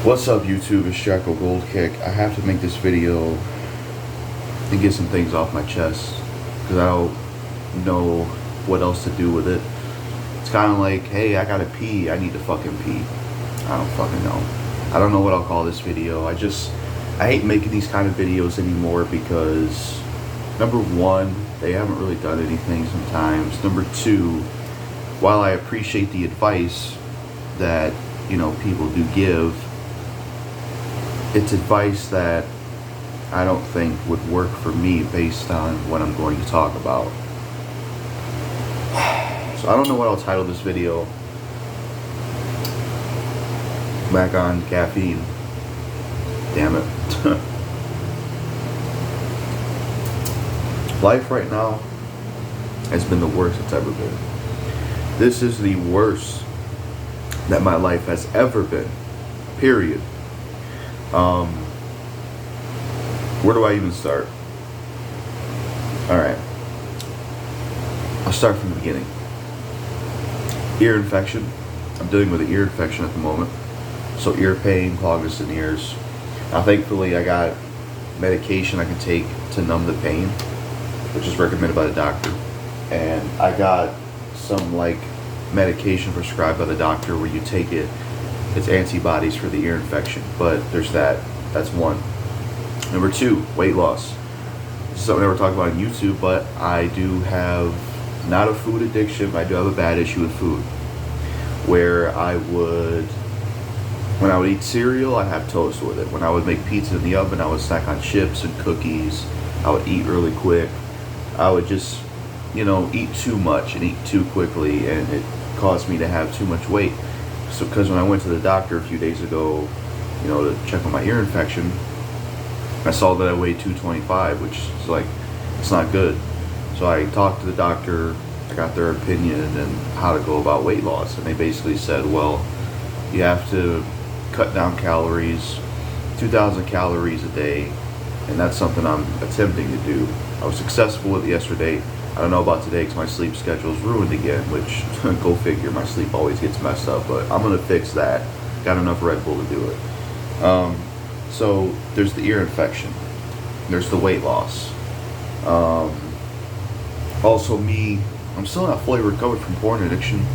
What's up, YouTube? It's JackalGoldKick. I have to make this video and get some things off my chest because I don't know what else to do with it. It's kind of like, hey, I gotta pee. I need to fucking pee. I don't fucking know. I don't know what I'll call this video. I hate making these kind of videos anymore because, number one, they haven't really done anything sometimes. Number two, while I appreciate the advice that, people do give, it's advice that I don't think would work for me based on what I'm going to talk about. So I don't know what I'll title this video. Back on caffeine. Damn it. Life right now has been the worst it's ever been. This is the worst that my life has ever been. Period. Where do I even start? Alright. I'll start from the beginning. Ear infection. I'm dealing with an ear infection at the moment. So ear pain, clogging in ears. Now thankfully I got medication I can take to numb the pain, which is recommended by the doctor. And I got some medication prescribed by the doctor where you take it. It's antibodies for the ear infection, but there's that. That's one. Number two, weight loss. This is something I never talked about on YouTube, but I do have not a food addiction, but I do have a bad issue with food. Where when I would eat cereal, I'd have toast with it. When I would make pizza in the oven, I would snack on chips and cookies. I would eat really quick. I would just, eat too much and eat too quickly, and it caused me to have too much weight. So, because when I went to the doctor a few days ago, to check on my ear infection, I saw that I weighed 225, which is it's not good. So I talked to the doctor, I got their opinion and how to go about weight loss. And they basically said, well, you have to cut down calories, 2,000 calories a day. And that's something I'm attempting to do. I was successful with it yesterday. I don't know about today because my sleep schedule is ruined again, which, go figure, my sleep always gets messed up. But I'm going to fix that. Got enough Red Bull to do it. So there's the ear infection. There's the weight loss. Also I'm still not fully recovered from porn addiction.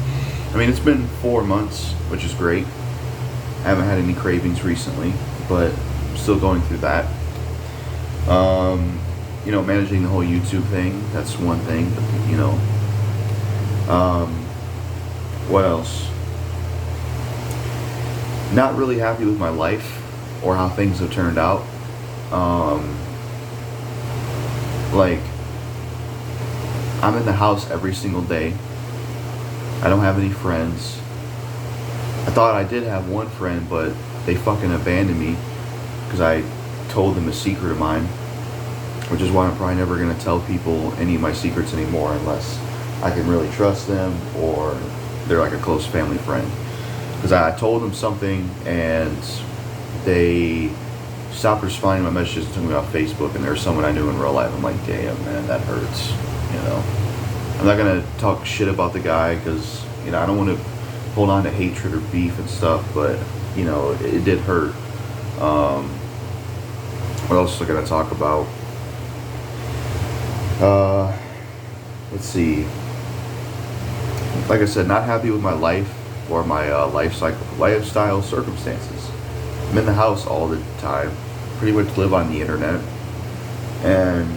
I mean, it's been 4 months, which is great. I haven't had any cravings recently, but I'm still going through that. Managing the whole YouTube thing, that's one thing, but, what else? Not really happy with my life or how things have turned out. I'm in the house every single day. I don't have any friends. I thought I did have one friend, but they fucking abandoned me because I told them a secret of mine, which is why I'm probably never going to tell people any of my secrets anymore unless I can really trust them or they're like a close family friend. Because I told them something and they stopped responding to my messages and took me off Facebook, and there's someone I knew in real life. I'm like, damn, man, that hurts. I'm not going to talk shit about the guy because, I don't want to hold on to hatred or beef and stuff, but, it did hurt. What else was I going to talk about? Let's see. Like I said, not happy with my life or my lifestyle circumstances. I'm in the house all the time, pretty much live on the internet, and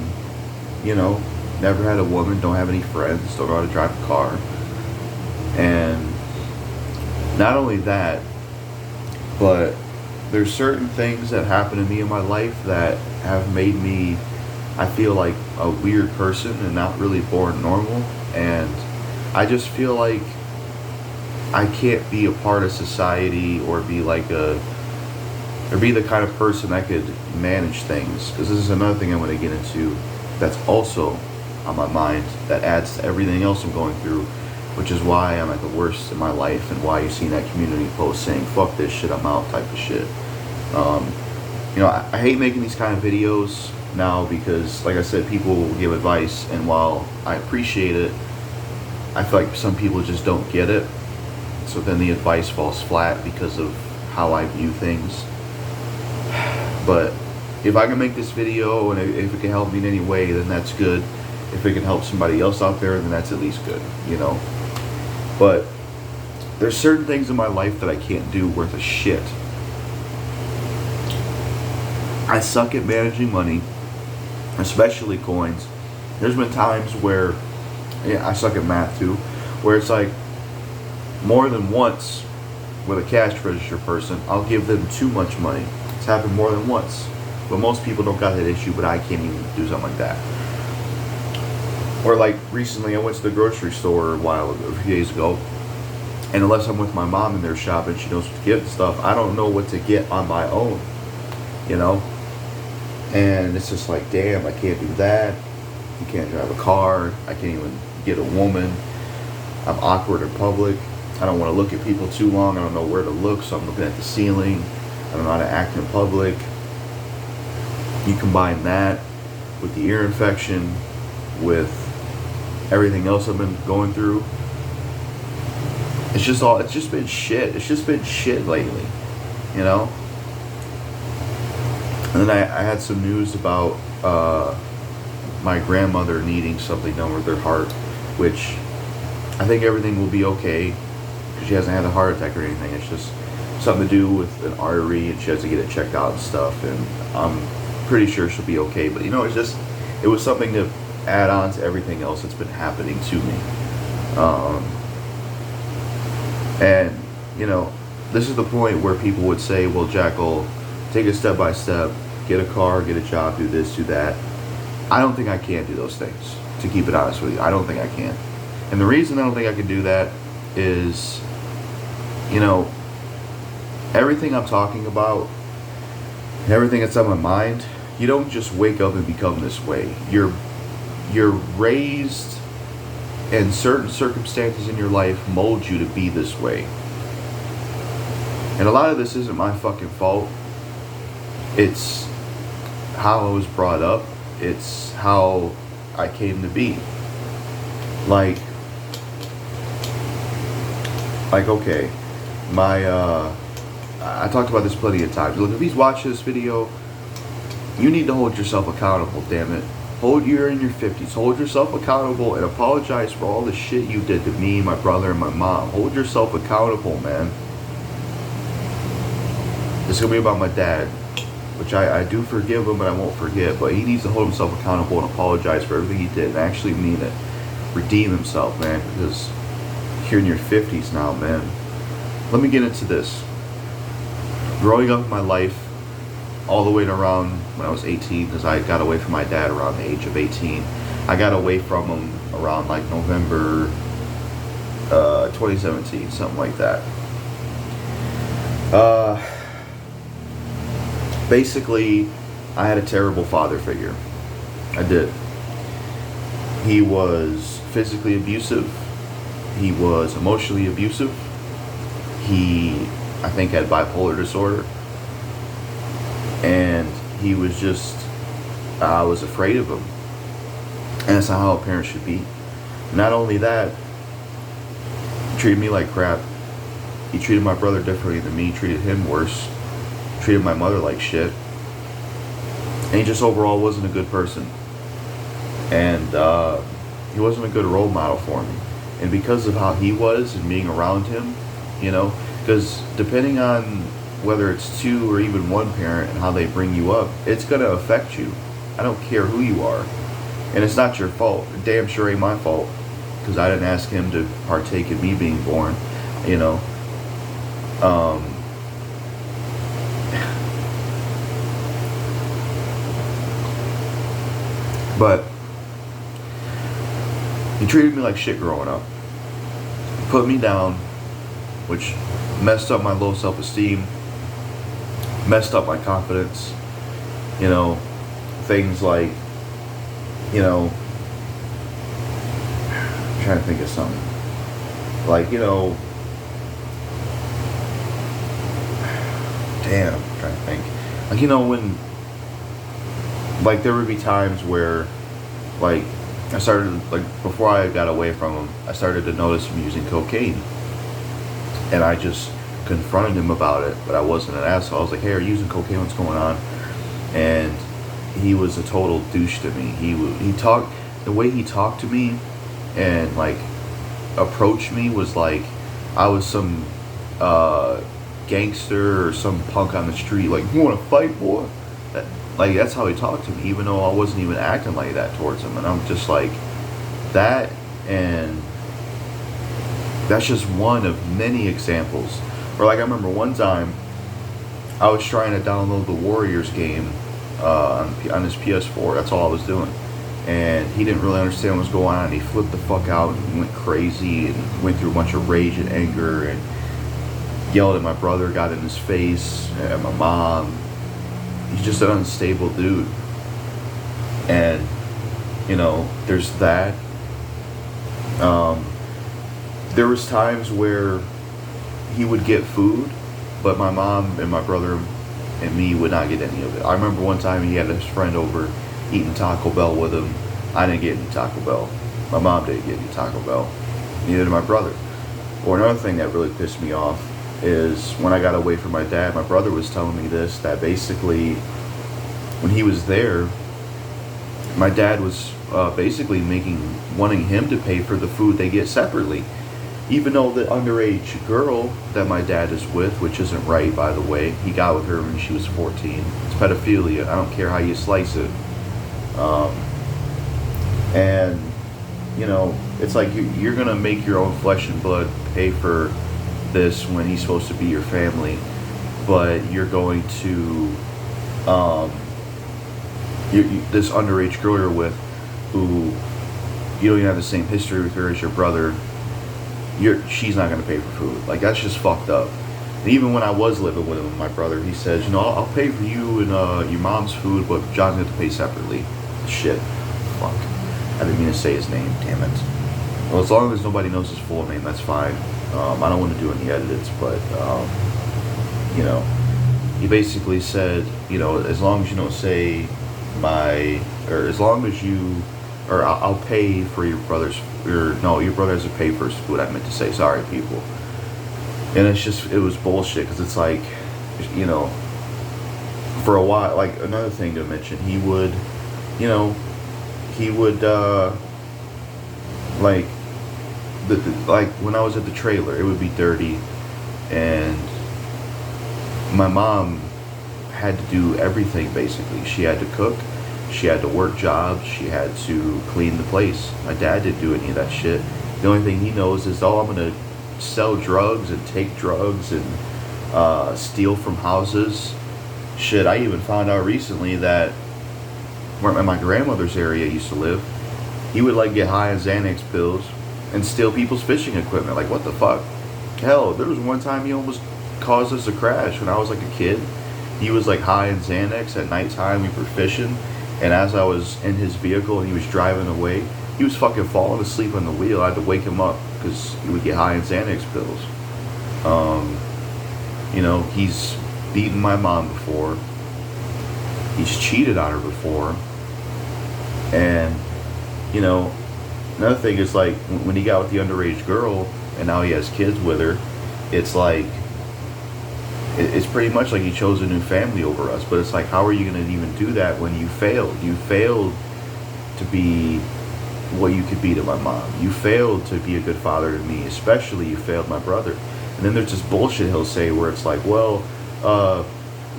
never had a woman, don't have any friends, don't know how to drive a car. And not only that, but there's certain things that happen to me in my life that have made me, I feel like a weird person and not really born normal. And I just feel like I can't be a part of society or be the kind of person that could manage things. Because this is another thing I'm going to get into that's also on my mind that adds to everything else I'm going through, which is why I'm at the worst in my life and why you've seen that community post saying, fuck this shit, I'm out type of shit. I hate making these kind of videos now because, like I said, people will give advice, and while I appreciate it, I feel like some people just don't get it. So then the advice falls flat because of how I view things. But if I can make this video and if it can help me in any way, then that's good. If it can help somebody else out there, then that's at least good, you know. But there's certain things in my life that I can't do worth a shit. I suck at managing money, especially coins. There's been times where, yeah, I suck at math too, where it's like more than once with a cash register person, I'll give them too much money. It's happened more than once. But most people don't got that issue, but I can't even do something like that. Or like recently I went to the grocery store a few days ago, and unless I'm with my mom and they're shopping, she knows what to get and stuff, I don't know what to get on my own, you know? And it's just like, damn, I can't do that. You can't drive a car. I can't even get a woman. I'm awkward in public. I don't want to look at people too long. I don't know where to look, so I'm looking at the ceiling. I don't know how to act in public. You combine that with the ear infection, with everything else I've been going through. It's just been shit. It's just been shit lately, you know? And then I had some news about my grandmother needing something done with her heart, which I think everything will be okay, because she hasn't had a heart attack or anything. It's just something to do with an artery, and she has to get it checked out and stuff, and I'm pretty sure she'll be okay. But you know, it was something to add on to everything else that's been happening to me. And you know, this is the point where people would say, well, Jackal, take it step by step, get a car, get a job, do this, do that. I don't think I can do those things, to keep it honest with you. I don't think I can. And the reason I don't think I can do that is, you know, everything I'm talking about, everything that's on my mind, you don't just wake up and become this way. You're raised, and certain circumstances in your life mold you to be this way. And a lot of this isn't my fucking fault. It's how I was brought up. It's how I came to be. Like okay, I talked about this plenty of times. Look, if he's watching this video, you need to hold yourself accountable, damn it. You're in your 50s. Hold yourself accountable and apologize for all the shit you did to me, my brother, and my mom. Hold yourself accountable, man. It's going to be about my dad, which I do forgive him, but I won't forget. But he needs to hold himself accountable and apologize for everything he did and actually mean it. Redeem himself, man, because you're in your 50s now, man. Let me get into this. Growing up in my life, all the way to around when I was 18, because I got away from my dad around the age of 18. I got away from him around like November 2017, something like that. Basically, I had a terrible father figure. I did. He was physically abusive. He was emotionally abusive. He, I think, had bipolar disorder. And he was just, I was afraid of him. And that's not how a parent should be. Not only that, he treated me like crap. He treated my brother differently than me, treated him worse, treated my mother like shit. And he just overall wasn't a good person. And he wasn't a good role model for me. And because of how he was and being around him, you know, because depending on whether it's two or even one parent and how they bring you up, it's going to affect you. I don't care who you are. And it's not your fault. It damn sure ain't my fault, because I didn't ask him to partake in me being born, you know. But he treated me like shit growing up. He put me down, which messed up my low self-esteem, messed up my confidence, you know, things like, you know, I'm trying to think of something, like, you know, damn, I'm trying to think, like, you know, when, like, there would be times where, like, I started, like, before I got away from him, I started to notice him using cocaine, and I just confronted him about it, but I wasn't an asshole. I was like, hey, are you using cocaine? What's going on? And he was a total douche to me. He talked, the way he talked to me and like approached me was like I was some gangster or some punk on the street. Like, you want to fight, boy? Like, that's how he talked to me, even though I wasn't even acting like that towards him. And I'm just like, that, and that's just one of many examples. Or like, I remember one time I was trying to download the Warriors game on his PS4. That's all I was doing. And he didn't really understand what was going on. He flipped the fuck out and went crazy and went through a bunch of rage and anger and yelled at my brother, got in his face, and my mom. He's just an unstable dude. And, you know, there's that. There was times where he would get food, but my mom and my brother and me would not get any of it. I remember one time he had his friend over eating Taco Bell with him. I didn't get any Taco Bell. My mom didn't get any Taco Bell. Neither did my brother. Or another thing that really pissed me off is when I got away from my dad, my brother was telling me this, that basically when he was there, my dad was basically wanting him to pay for the food they get separately. Even though the underage girl that my dad is with, which isn't right, by the way, he got with her when she was 14. It's pedophilia. I don't care how you slice it. And, you know, it's like you're going to make your own flesh and blood pay for this when he's supposed to be your family. But you're going to, this underage girl you're with, who you don't even have the same history with her as your brother, she's not going to pay for food. Like, that's just fucked up. And even when I was living with him, my brother, he says, you know, I'll pay for you and your mom's food, but John's going to pay separately. Shit. Fuck. I didn't mean to say his name, damn it. Well, as long as nobody knows his full name, that's fine. I don't want to do any edits, but, you know, he basically said, you know, as long as you don't say as long as you, or I'll pay for your brother's, your brother has to pay for his food, I meant to say, sorry, people. And it was bullshit, because it's like, you know, for a while, like, another thing to mention, he would, like, like, when I was at the trailer, it would be dirty, and my mom had to do everything, basically. She had to cook, she had to work jobs, she had to clean the place. My dad didn't do any of that shit. The only thing he knows is, I'm going to sell drugs and take drugs and steal from houses. Shit, I even found out recently that where my grandmother's area used to live, he would like get high on Xanax pills and steal people's fishing equipment. Like, what the fuck? Hell, there was one time he almost caused us a crash when I was like a kid. He was like high on Xanax at nighttime. We were fishing, and as I was in his vehicle and he was driving away, he was fucking falling asleep on the wheel. I had to wake him up because he would get high on Xanax pills. You know, he's beaten my mom before. He's cheated on her before. And, you know, another thing is, like, when he got with the underage girl and now he has kids with her, it's like, it's pretty much like he chose a new family over us. But it's like, how are you going to even do that when you failed? You failed to be what you could be to my mom. You failed to be a good father to me. Especially, you failed my brother. And then there's this bullshit he'll say where it's like, well,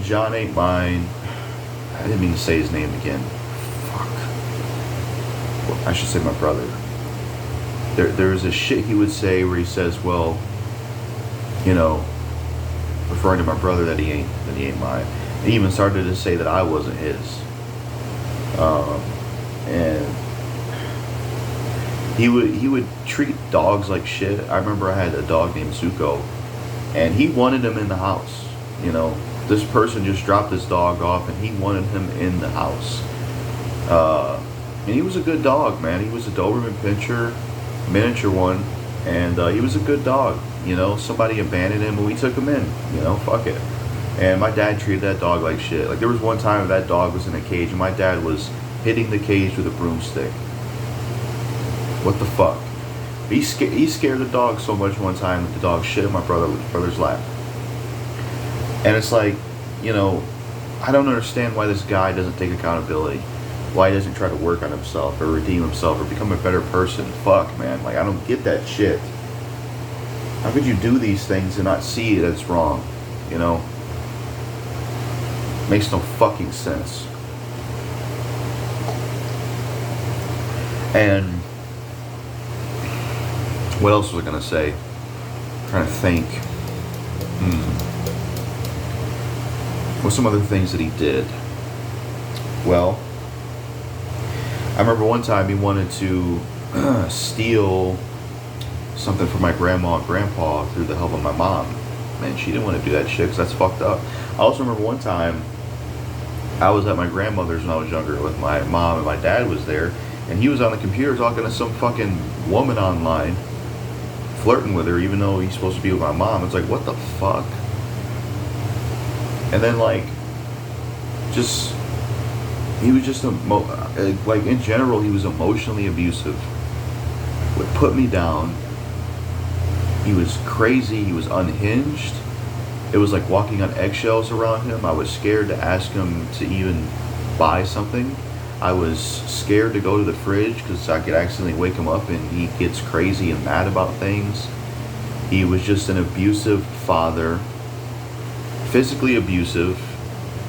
John ain't mine. I didn't mean to say his name again. Fuck. Well, I should say my brother. There's a shit he would say where he says, well, you know, referring to my brother, that he ain't mine. He even started to say that I wasn't his. And he would treat dogs like shit. I remember I had a dog named Zuko, and he wanted him in the house. You know, this person just dropped his dog off, and he wanted him in the house. And he was a good dog, man. He was a Doberman Pinscher, miniature one, and he was a good dog. You know, somebody abandoned him, and we took him in. You know, fuck it. And my dad treated that dog like shit. Like, there was one time that dog was in a cage, and my dad was hitting the cage with a broomstick. What the fuck? He scared the dog so much one time that the dog shit in my brother's lap. And it's like, you know, I don't understand why this guy doesn't take accountability. Why he doesn't try to work on himself or redeem himself or become a better person. Fuck, man. Like, I don't get that shit. How could you do these things and not see it as wrong? You know? Makes no fucking sense. And what else was I gonna say? I'm trying to think. What's some other things that he did? Well, I remember one time he wanted to steal something from my grandma and grandpa through the help of my mom. Man, she didn't want to do that shit because that's fucked up. I also remember one time I was at my grandmother's when I was younger with my mom, and my dad was there, and he was on the computer talking to some fucking woman online, flirting with her even though he's supposed to be with my mom. It's like, what the fuck? And then, like, just, he was just, like, in general, he was emotionally abusive. Would put me down. He was crazy. He was unhinged. It was like walking on eggshells around him. I was scared to ask him to even buy something. I was scared to go to the fridge because I could accidentally wake him up and he gets crazy and mad about things. He was just an abusive father. Physically abusive,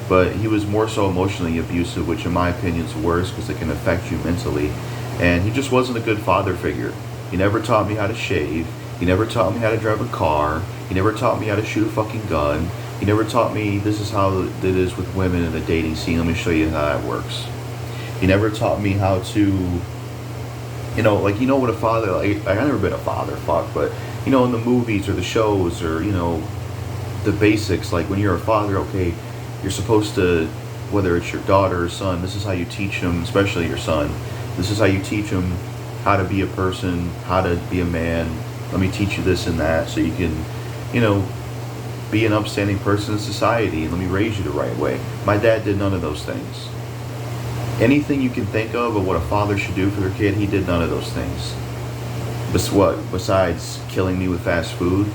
but he was more so emotionally abusive, which in my opinion is worse because it can affect you mentally. And he just wasn't a good father figure. He never taught me how to shave. He never taught me how to drive a car. He never taught me how to shoot a fucking gun. He never taught me this is how it is with women in the dating scene. Let me show you how that works. He never taught me how to, you know, like, you know what a father, like, I've never been a father, fuck, but, you know, in the movies or the shows or, you know, the basics, like when you're a father, okay, you're supposed to, whether it's your daughter or son, this is how you teach them, especially your son, this is how you teach them how to be a person, how to be a man. Let me teach you this and that so you can, you know, be an upstanding person in society, and let me raise you the right way. My dad did none of those things. Anything you can think of what a father should do for their kid, he did none of those things. Besides killing me with fast food,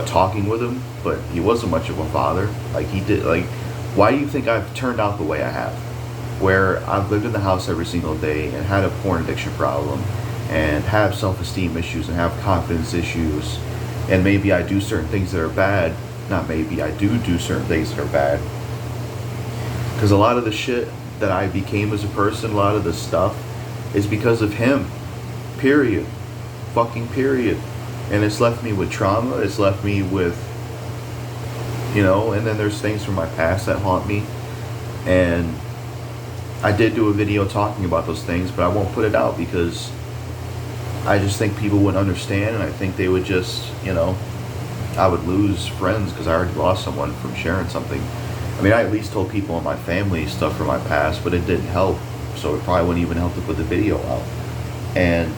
talking with him, but he wasn't much of a father. Like, he did, like, why do you think I've turned out the way I have? Where I've lived in the house every single day and had a porn addiction problem and have self-esteem issues and have confidence issues, and maybe I do certain things that are bad. Not maybe, I do certain things that are bad. Because a lot of the shit that I became as a person, a lot of the stuff, is because of him. Period. Fucking period. And it's left me with trauma. It's left me with, you know, and then there's things from my past that haunt me. And I did do a video talking about those things, but I won't put it out because I just think people wouldn't understand, and I think they would just, you know, I would lose friends because I already lost someone from sharing something. I mean, I at least told people in my family stuff from my past, but it didn't help, so it probably wouldn't even help to put the video out. And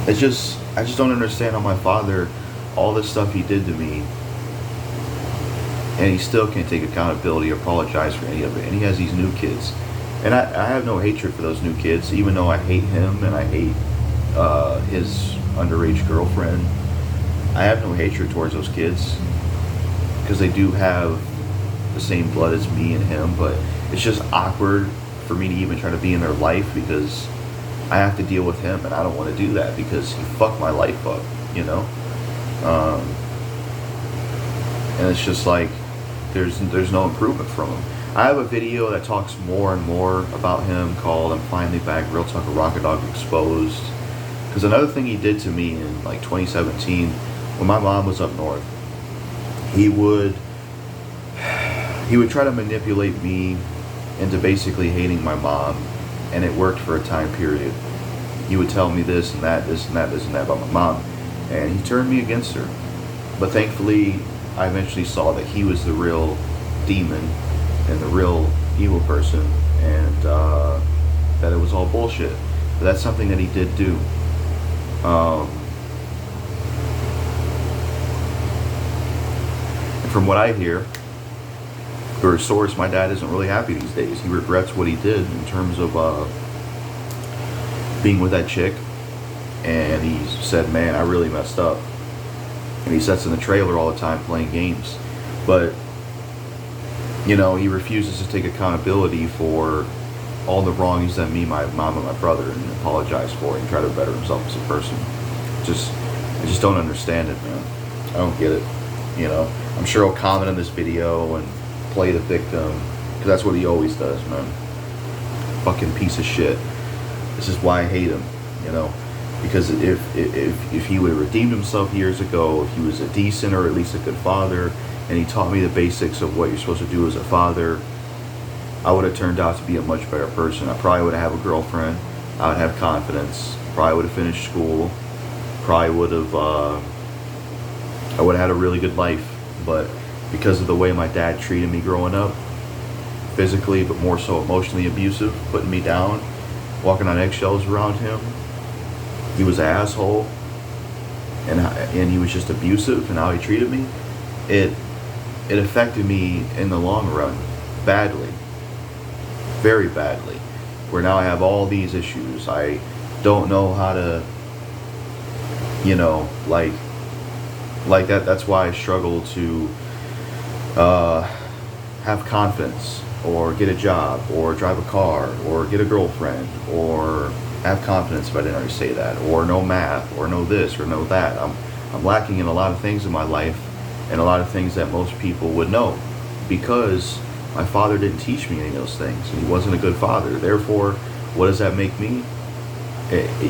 it's just, I just don't understand how my father, all this stuff he did to me, and he still can't take accountability or apologize for any of it. And he has these new kids. And I have no hatred for those new kids, even though I hate him and I hate his underage girlfriend. I have no hatred towards those kids because they do have the same blood as me and him, but it's just awkward for me to even try to be in their life because I have to deal with him, and I don't want to do that because he fucked my life up, you know? And it's just like, there's no improvement from him. I have a video that talks more and more about him called I'm Finally Back, Real Talk of Rocket Dog Exposed. Because another thing he did to me in like 2017, when my mom was up north, he would try to manipulate me into basically hating my mom, and it worked for a time period. He would tell me this and that, this and that, this and that about my mom, and he turned me against her. But thankfully, I eventually saw that he was the real demon and the real evil person, and that it was all bullshit. But that's something that he did do. And from what I hear, through a source, my dad isn't really happy these days. He regrets what he did in terms of being with that chick, and he said, man, I really messed up. and he sits in the trailer all the time playing games. But, you know, he refuses to take accountability for all the wrongs that me, my mom, and my brother, and apologize for, and try to better himself as a person. I just don't understand it, man. I don't get it. You know, I'm sure he'll comment on this video and play the victim, because that's what he always does, man. Fucking piece of shit. This is why I hate him, you know, because if he would have redeemed himself years ago, if he was a decent or at least a good father, and he taught me the basics of what you're supposed to do as a father, I would have turned out to be a much better person. I probably would have a girlfriend. I would have confidence. Probably would have finished school. Probably would have, I would have had a really good life. But because of the way my dad treated me growing up, physically, but more so emotionally abusive, putting me down, walking on eggshells around him, he was an asshole, and he was just abusive in how he treated me. It affected me in the long run badly. Very badly, where now I have all these issues. I don't know how to, you know, like that. That's why I struggle to have confidence, or get a job, or drive a car, or get a girlfriend, or have confidence, if I didn't already say that, or know math, or know this, or know that. I'm lacking in a lot of things in my life, and a lot of things that most people would know, because my father didn't teach me any of those things, and he wasn't a good father. Therefore, what does that make me?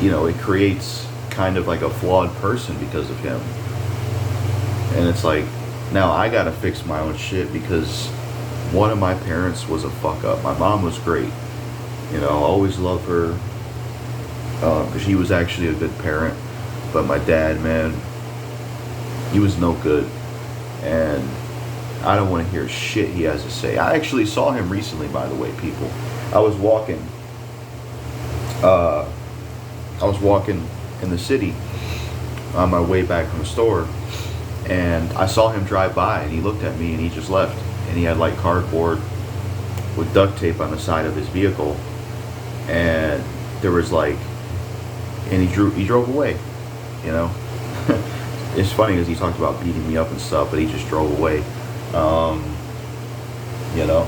You know, it creates kind of like a flawed person because of him. And it's like, now I gotta fix my own shit, because one of my parents was a fuck up. My mom was great. You know, I always loved her, because she was actually a good parent. But my dad, man, he was no good. And I don't want to hear shit he has to say. I actually saw him recently, by the way, people. I was walking in the city on my way back from the store, and I saw him drive by, and he looked at me, and he just left. And he had like cardboard with duct tape on the side of his vehicle, and there was like, and he drove away, you know. It's funny because he talked about beating me up and stuff, but he just drove away. You know.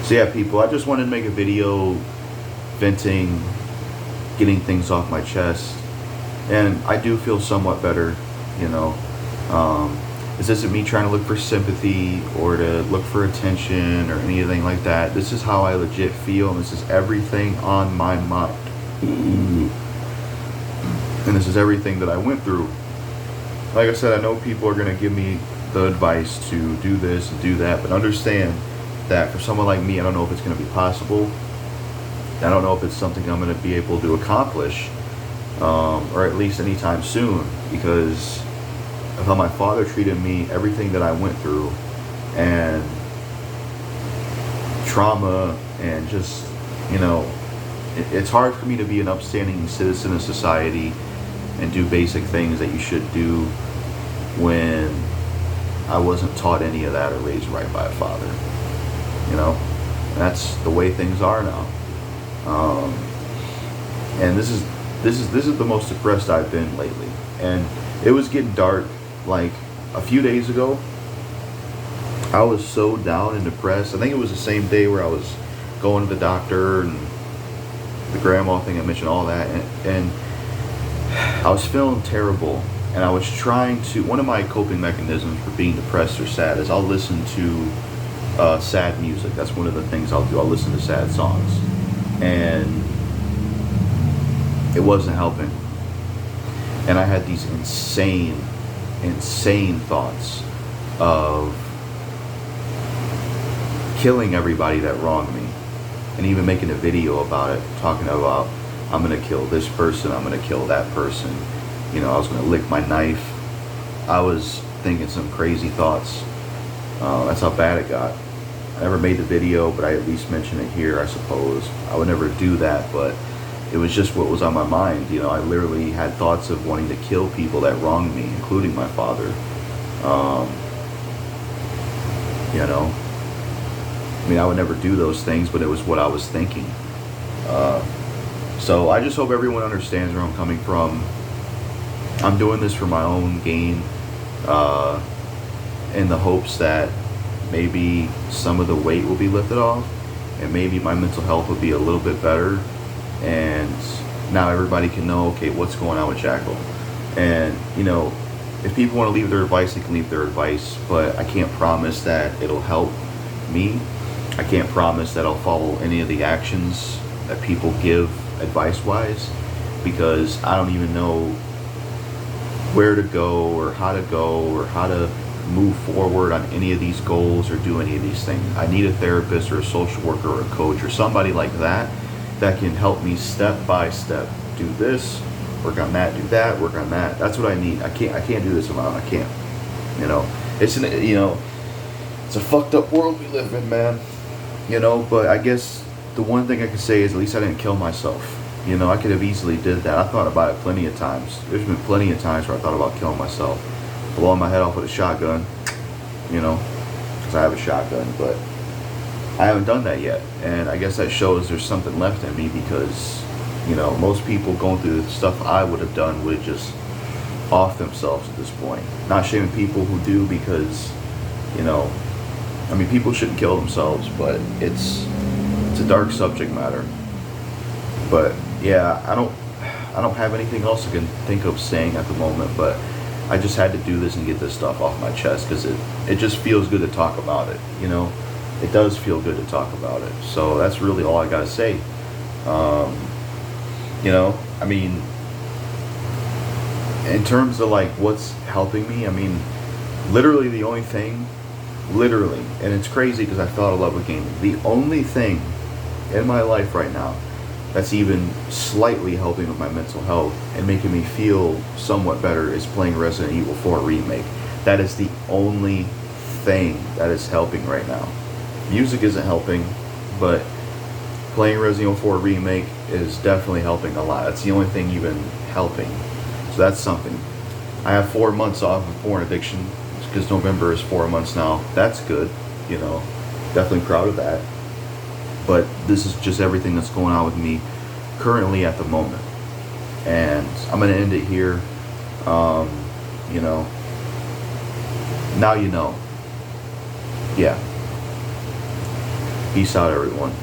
So yeah, people, I just wanted to make a video venting, getting things off my chest, and I do feel somewhat better, you know. This isn't me trying to look for sympathy or to look for attention or anything like that. This is how I legit feel, and this is everything on my mind. And this is everything that I went through. Like I said, I know people are going to give me the advice to do this and do that, but understand that for someone like me, I don't know if it's going to be possible. I don't know if it's something I'm going to be able to accomplish, or at least anytime soon, because of how my father treated me, everything that I went through, and trauma, and just, you know, it's hard for me to be an upstanding citizen of society and do basic things that you should do when I wasn't taught any of that or raised right by a father. You know, and that's the way things are now. And this is the most depressed I've been lately. And it was getting dark like a few days ago. I was so down and depressed. I think it was the same day where I was going to the doctor and the grandma thing, I mentioned all that, and I was feeling terrible, and I was trying to, one of my coping mechanisms for being depressed or sad is I'll listen to sad music. That's one of the things I'll do. I'll listen to sad songs, and it wasn't helping, and I had these insane thoughts of killing everybody that wronged me, and even making a video about it, talking about, I'm gonna kill this person, I'm gonna kill that person, you know, I was gonna lick my knife. I was thinking some crazy thoughts. That's how bad it got. I never made the video, but I at least mention it here, I suppose. I would never do that, but it was just what was on my mind. You know, I literally had thoughts of wanting to kill people that wronged me, including my father. You know, I mean, I would never do those things, but it was what I was thinking. So I just hope everyone understands where I'm coming from. I'm doing this for my own gain, in the hopes that maybe some of the weight will be lifted off, and maybe my mental health will be a little bit better, and now everybody can know, okay, what's going on with Jackal. And you know, if people want to leave their advice, they can leave their advice, but I can't promise that it'll help me. I can't promise that I'll follow any of the actions that people give advice wise, because I don't even know where to go or how to move forward on any of these goals or do any of these things. I need a therapist or a social worker or a coach or somebody like that that can help me step by step. Do this, work on that, do that, work on that. That's what I need. I can't do this alone. I can't. You know, it's a fucked up world we live in, man. You know, but I guess the one thing I can say is at least I didn't kill myself. You know, I could have easily did that. I thought about it plenty of times. There's been plenty of times where I thought about killing myself, blowing my head off with a shotgun, you know, because I have a shotgun, but I haven't done that yet. And I guess that shows there's something left in me, because, you know, most people going through the stuff I would have done would just off themselves at this point. Not shaming people who do, because, you know, I mean, people shouldn't kill themselves, but it's a dark subject matter. But yeah, I don't have anything else I can think of saying at the moment, but I just had to do this and get this stuff off my chest, because it just feels good to talk about it, you know. It does feel good to talk about it. So that's really all I gotta say. You know, I mean, in terms of like what's helping me, I mean, literally the only thing, literally, and it's crazy because I fell out of love with gaming, the only thing in my life right now that's even slightly helping with my mental health and making me feel somewhat better is playing Resident Evil 4 Remake. That is the only thing that is helping right now. Music isn't helping, but playing Resident Evil 4 Remake is definitely helping a lot. That's the only thing even helping. So that's something. I have 4 months off of porn addiction, because November is 4 months now. That's good, you know, definitely proud of that. But this is just everything that's going on with me currently at the moment. And I'm going to end it here. You know, now you know. Yeah. Peace out, everyone.